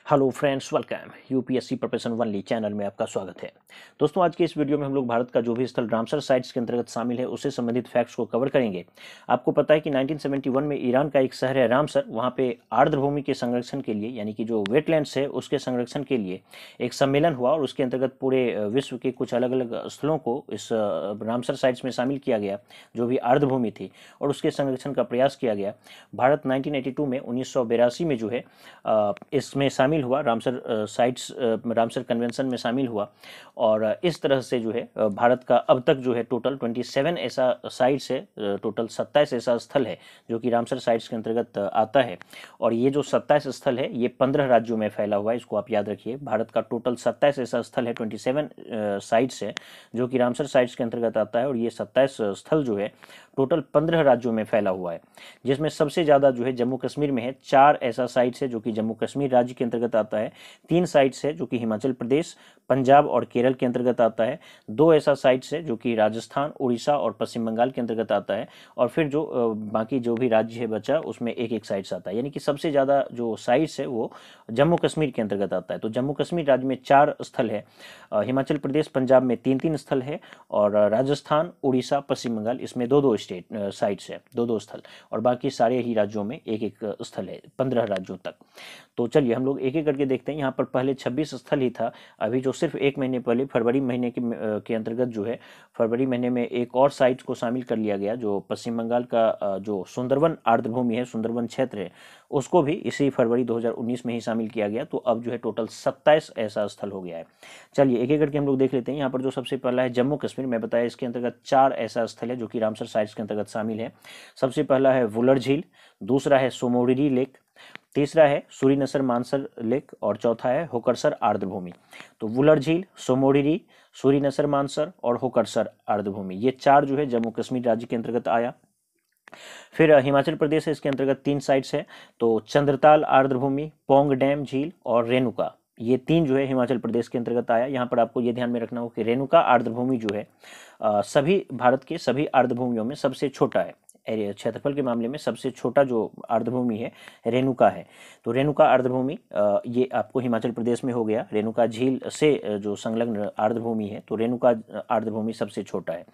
Hello friends, welcome UPSC preparation only channel में आपका स्वागत है। दोस्तों, आज के इस वीडियो में हम लोग भारत का जो भी स्थल रामसर साइट्स के अंतर्गत शामिल है उससे संबंधित फैक्ट्स को कवर करेंगे। आपको पता है कि 1971 में ईरान का एक शहर है रामसर, वहाँ पे आर्द्रभूमि के संरक्षण के लिए यानी कि जो वेटलैंड्स है उसके संरक्षण के लिए एक सम्मेलन हुआ और उसके अंतर्गत पूरे विश्व के कुछ अलग अलग स्थलों को इस रामसर साइट्स में शामिल किया गया जो भी आर्द्रभूमि थी और उसके संरक्षण का प्रयास किया गया। भारत 1982 में 1982 में जो है इसमें शामिल हुआ, रामसर साइट्स रामसर कन्वेंशन में शामिल हुआ और इस तरह से जो है भारत का अब तक जो है टोटल 27 ऐसा साइट्स है, टोटल 27 ऐसा स्थल है जो कि रामसर साइट्स के अंतर्गत आता है। और ये जो 27 स्थल है ये 15 राज्यों में फैला हुआ है, इसको आप याद रखिए। भारत का टोटल 27 ऐसा स्थल है, 27 साइट्स है जो कि रामसर साइट्स के अंतर्गत आता है और ये 27 स्थल जो है टोटल 15 राज्यों में फैला हुआ है, जिसमें सबसे ज़्यादा जो है जम्मू कश्मीर में है। 4 ऐसा साइट्स है जो कि जम्मू कश्मीर राज्य के अंतर्गत आता है, 3 साइट्स है जो कि हिमाचल प्रदेश, पंजाब और केरल के अंतर्गत आता है, 2 ऐसा साइट्स है जो कि राजस्थान, उड़ीसा और पश्चिम बंगाल के अंतर्गत आता है और फिर जो बाकी जो भी राज्य है बचा उसमें एक एक साइट्स आता है, यानी कि सबसे ज़्यादा जो साइट्स है वो जम्मू कश्मीर के अंतर्गत आता है। तो जम्मू कश्मीर राज्य में 4 स्थल है, हिमाचल प्रदेश पंजाब में 3-3 स्थल है और राजस्थान, उड़ीसा, पश्चिम बंगाल इसमें 2-2 साइट्स है, 2-2 स्थल, और बाकी सारे ही राज्यों में एक एक स्थल है, 15 राज्यों तक। तो चलिए हम लोग एक एक करके देखते हैं। यहाँ पर पहले 26 स्थल ही था, अभी जो सिर्फ एक महीने पहले फरवरी महीने के अंतर्गत जो है फरवरी महीने में एक और साइट को शामिल कर लिया गया, जो पश्चिम बंगाल का जो सुंदरवन आर्द्रभूमि है, सुंदरवन क्षेत्र है, उसको भी इसी फरवरी 2019 में ही शामिल किया गया। तो अब जो है टोटल 27 ऐसा स्थल हो गया है। चलिए एक एक करके हम लोग देख लेते हैं। यहाँ पर जो सबसे पहला है जम्मू कश्मीर, मैं बताया इसके अंतर्गत 4 ऐसा स्थल है जो कि रामसर साइट्स के अंतर्गत शामिल है। सबसे पहला है वुलर झील, दूसरा है सोमोरिरी लेक, तीसरा है सूरीनसर मानसर लेक और चौथा है होकरसर आर्द्रभूमि। तो वुलर झील, सोमोरिरी, सूरीनसर मानसर और होकरसर आर्द्रभूमि, ये 4 जो है जम्मू कश्मीर राज्य के अंतर्गत आया। फिर हिमाचल प्रदेश है, इसके अंतर्गत 3 साइट्स है, तो चंद्रताल आर्द्रभूमि, पोंग डैम झील और रेणुका, ये 3 जो है हिमाचल प्रदेश के अंतर्गत आया। यहाँ पर आपको ये ध्यान में रखना हो कि रेणुका आर्द्रभूमि जो है सभी भारत के सभी आर्द्रभूमियों में सबसे छोटा है, क्षेत्रफल के मामले में सबसे छोटा जो आर्द्रभूमि है रेणुका है। तो रेणुका आर्द्रभूमि ये आपको हिमाचल प्रदेश में हो गया। रेणुका झील से जो संलग्न आर्द्रभूमि है तो रेणुका आर्द्रभूमि सबसे छोटा है।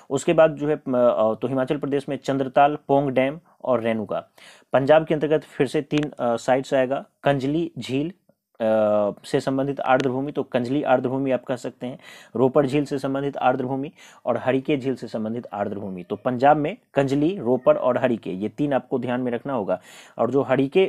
उसके बाद जो है तो हिमाचल प्रदेश में चंद्रताल, पोंग डैम और रेणुका। पंजाब के अंतर्गत फिर से 3 साइट्स आएगा, कंजली झील से संबंधित आर्द्रभूमि, तो कंजली आर्द्रभूमि आप कह सकते हैं, रोपड़ झील से संबंधित आर्द्रभूमि और हरिके झील से संबंधित आर्द्रभूमि। तो पंजाब में कंजली, रोपड़ और हरिके, ये 3 आपको ध्यान में रखना होगा। और जो हरिके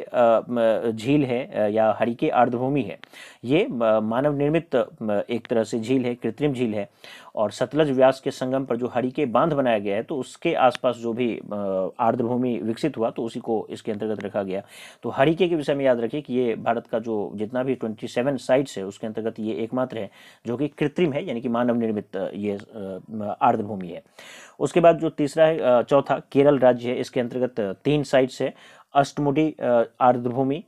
झील है या हरिके आर्द्रभूमि है, ये मानव निर्मित एक तरह से झील है, कृत्रिम झील है और सतलज व्यास के संगम पर जो हरिके बांध बनाया गया है तो उसके आसपास जो भी आर्द्रभूमि विकसित हुआ तो उसी को इसके अंतर्गत रखा गया। तो हरिके के विषय में याद रखिए कि ये भारत का जो जितना भी 27 साइट्स है उसके अंतर्गत ये एकमात्र है जो कि कृत्रिम है, यानी कि मानव निर्मित ये आर्द्रभूमि है। उसके बाद जो तीसरा है, चौथा केरल राज्य है, इसके अंतर्गत 3 साइट्स है, अष्टमुडी आर्द्रभूमि,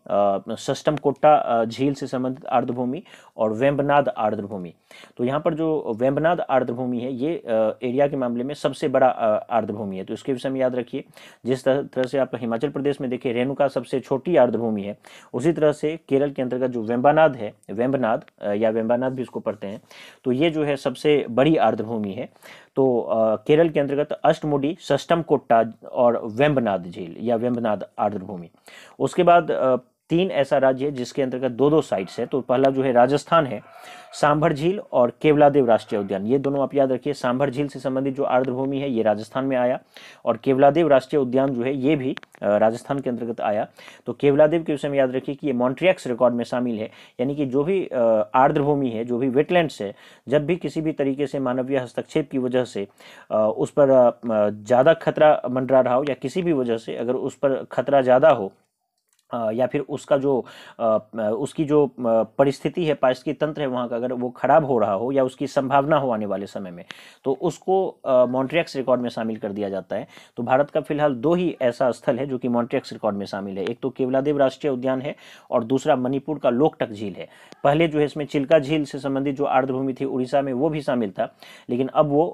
सष्टमकोट्टा झील से संबंधित आर्द्रभूमि और वेम्बनाद आर्द्रभूमि। तो यहाँ पर जो वेम्बनाद आर्द्रभूमि है ये एरिया के मामले में सबसे बड़ा आर्द्रभूमि है, तो इसके विषय में याद रखिए। जिस तरह से आप हिमाचल प्रदेश में देखिए रेणुका सबसे छोटी आर्द्रभूमि है, उसी तरह से केरल के अंतर्गत जो वेम्बनाद है, वेम्बनाद या वेम्बानाद भी इसको पढ़ते हैं, तो ये जो है सबसे बड़ी आर्द्रभूमि है। तो केरल के अंतर्गत अष्टमुडी, सष्टमकोट्टा और वेम्बनाद झील या वेम्बनाद आर्द्रभूमि। उसके बाद 3 ऐसा राज्य है जिसके अंतर्गत 2-2 साइट्स है। तो पहला जो है राजस्थान है, सांभर झील और केवलादेव राष्ट्रीय उद्यान, ये दोनों आप याद रखिए। सांभर झील से संबंधित जो आर्द्रभूमि है ये राजस्थान में आया और केवलादेव राष्ट्रीय उद्यान जो है ये भी राजस्थान के अंतर्गत आया। तो केवलादेव के विषय में याद रखिए कि ये मॉन्ट्रियक्स रिकॉर्ड में शामिल है, यानी कि जो भी आर्द्रभूमि है, जो भी वेटलैंड्स है, जब भी किसी भी तरीके से मानवीय हस्तक्षेप की वजह से उस पर ज़्यादा खतरा मंडरा रहा हो या किसी भी वजह से अगर उस पर खतरा ज़्यादा हो या फिर उसका जो उसकी जो परिस्थिति है, पारिस्थितिकी तंत्र है वहाँ का, अगर वो खराब हो रहा हो या उसकी संभावना हो आने वाले समय में, तो उसको मॉन्ट्रियक्स रिकॉर्ड में शामिल कर दिया जाता है। तो भारत का फिलहाल 2 ही ऐसा स्थल है जो कि मॉन्ट्रियक्स रिकॉर्ड में शामिल है, एक तो केवलादेव राष्ट्रीय उद्यान है और दूसरा मणिपुर का लोकटक झील है। पहले जो है इसमें चिल्का झील से संबंधित जो आर्द्रभूमि थी उड़ीसा में वो भी शामिल था, लेकिन अब वो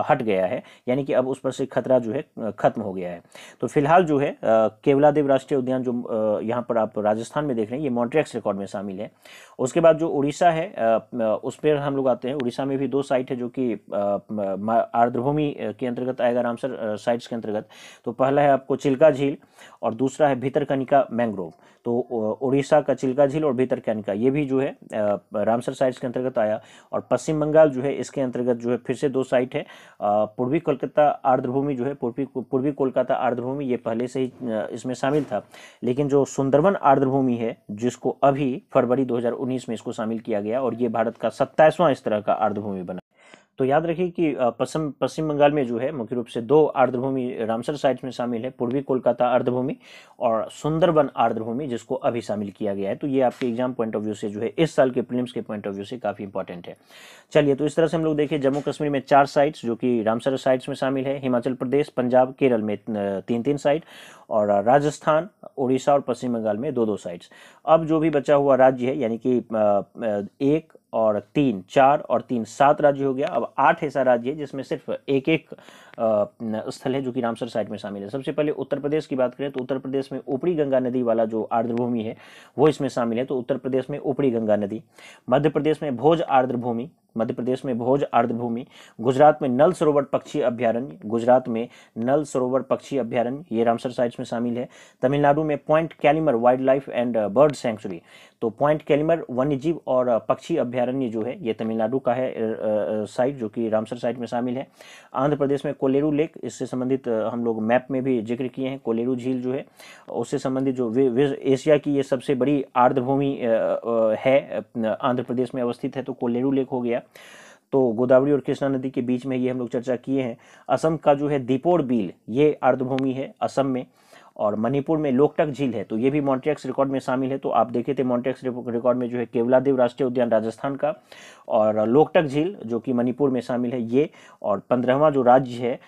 हट गया है, यानी कि अब उस पर से खतरा जो है खत्म हो गया है। तो फिलहाल जो है केवलादेव राष्ट्रीय उद्यान जो यहाँ पर आप राजस्थान में देख रहे हैं, ये मॉन्ट्रियक्स रिकॉर्ड में शामिल है। उसके बाद जो उड़ीसा है उस पर हम लोग आते हैं। उड़ीसा में भी 2 साइट है जो कि आर्द्रभूमि के अंतर्गत आएगा, रामसर साइट्स के अंतर्गत। तो पहला है आपको चिल्का झील और दूसरा है भितरकनिका मैंग्रोव। तो उड़ीसा का चिल्का झील और भितरकनिका ये भी जो है रामसर साइट्स के अंतर्गत आया। और पश्चिम बंगाल जो है इसके अंतर्गत जो है फिर से 2 साइट है। पूर्वी कोलकाता आर्द्रभूमि जो है, पूर्वी कोलकाता आर्द्रभूमि ये पहले से ही इसमें शामिल था, लेकिन जो सुंदरवन आर्द्रभूमि है जिसको अभी फरवरी 2019 में इसको शामिल किया गया और ये भारत का 27वां इस तरह का आर्द्रभूमि बना। तो याद रखिए कि पश्चिम बंगाल में जो है मुख्य रूप से 2 आर्द्रभूमि रामसर साइट्स में शामिल है, पूर्वी कोलकाता आर्द्रभूमि और सुंदरबन आर्द्रभूमि जिसको अभी शामिल किया गया है। तो ये आपके एग्जाम पॉइंट ऑफ व्यू से जो है इस साल के प्रीलिम्स के पॉइंट ऑफ व्यू से काफी इंपॉर्टेंट है। चलिए, तो इस तरह से हम लोग देखिए जम्मू कश्मीर में 4 साइट्स जो कि रामसर साइट्स में शामिल है, हिमाचल प्रदेश, पंजाब, केरल में 3-3 साइट और राजस्थान, उड़ीसा और पश्चिम बंगाल में 2-2 साइट्स। अब जो भी बचा हुआ राज्य है यानी कि 1 और 3, 4 और 3, 7 राज्य हो गया। अब 8 ऐसा राज्य है जिसमें सिर्फ एक स्थल है जो कि रामसर साइट में शामिल है। सबसे पहले उत्तर प्रदेश की बात करें तो उत्तर प्रदेश में ऊपरी गंगा नदी वाला जो आर्द्रभूमि है वो इसमें शामिल है। तो उत्तर प्रदेश में ऊपरी गंगा नदी, मध्य प्रदेश में भोज आर्द्रभूमि, मध्य प्रदेश में भोज आर्द्रभूमि, गुजरात में नल सरोवर पक्षी अभ्यारण्य, गुजरात में नल सरोवर पक्षी अभ्यारण्य ये रामसर साइट्स में शामिल है। तमिलनाडु में point Calimere wild life and bird sanctuary, तो पॉइंट कैलिमर वन्यजीव और पक्षी अभ्यारण्य जो है ये तमिलनाडु का है साइट जो कि रामसर साइट में शामिल है। आंध्र प्रदेश में कोलेरू लेक, इससे संबंधित हम लोग मैप में भी जिक्र किए हैं। कोलेरू झील जो है उससे संबंधित जो एशिया की ये सबसे बड़ी आर्द्रभूमि है आंध्र प्रदेश में अवस्थित है, तो कोलेरू लेक हो गया। तो गोदावरी और कृष्णा नदी के बीच में ये हम लोग चर्चा किए हैं। असम का जो है दीपोर बील ये आर्द्रभूमि है असम में। और मणिपुर में लोकटक झील है, तो ये भी मॉन्ट्रियक्स रिकॉर्ड में शामिल है। तो आप देखे थे मॉन्ट्रियक्स रिकॉर्ड में जो है केवलादेव राष्ट्रीय उद्यान राजस्थान का और लोकटक झील जो कि मणिपुर में शामिल है ये। और 15वां जो राज्य है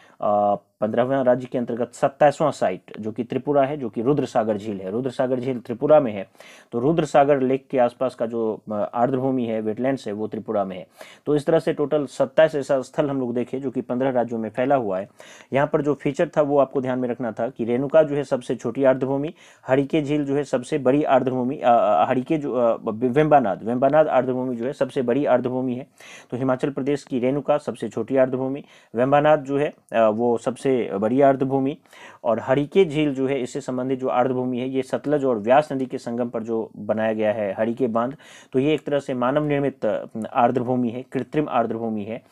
15वें राज्य के अंतर्गत 27वां साइट जो कि त्रिपुरा है, जो कि रुद्रसागर झील है। रुद्रसागर झील त्रिपुरा में है, तो रुद्रसागर लेक के आसपास का जो आर्द्रभूमि है, वेटलैंड्स है, वो त्रिपुरा में है। तो इस तरह से टोटल 27 ऐसा स्थल हम लोग देखे जो कि 15 राज्यों में फैला हुआ है। यहाँ पर जो फीचर था वो आपको ध्यान में रखना था कि रेणुका जो है सबसे छोटी आर्द्रभूमि, हरिके झील जो है सबसे बड़ी आर्द्रभूमि, हरिके जो वेम्बानाद आर्द्रभूमि जो है सबसे बड़ी आर्द्रभूमि है। तो हिमाचल प्रदेश की रेणुका सबसे छोटी आर्द्रभूमि, वेम्बानाद जो है वो सबसे बड़ी आर्द्रभूमि और हरिके झील जो है इससे संबंधित जो आर्द्रभूमि है ये सतलज और व्यास नदी के संगम पर जो बनाया गया है हरिके बांध, तो ये एक तरह से मानव निर्मित आर्द्रभूमि है, कृत्रिम आर्द्रभूमि है।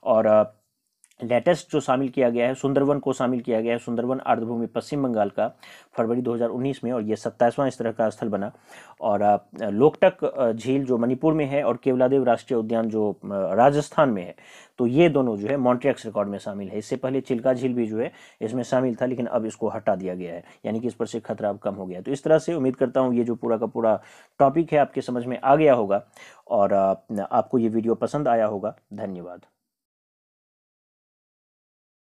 और लेटेस्ट जो शामिल किया गया है सुंदरवन को शामिल किया गया है, सुंदरवन आर्द्रभूमि पश्चिम बंगाल का फरवरी 2019 में, और ये 27वां इस तरह का स्थल बना। और लोकटक झील जो मणिपुर में है और केवलादेव राष्ट्रीय उद्यान जो राजस्थान में है, तो ये दोनों जो है मॉन्ट्रियक्स रिकॉर्ड में शामिल है। इससे पहले चिल्का झील भी जो है इसमें शामिल था, लेकिन अब इसको हटा दिया गया है, यानी कि इस पर से खतरा अब कम हो गया। तो इस तरह से उम्मीद करता हूँ ये जो पूरा का पूरा टॉपिक है आपके समझ में आ गया होगा और आपको ये वीडियो पसंद आया होगा। धन्यवाद।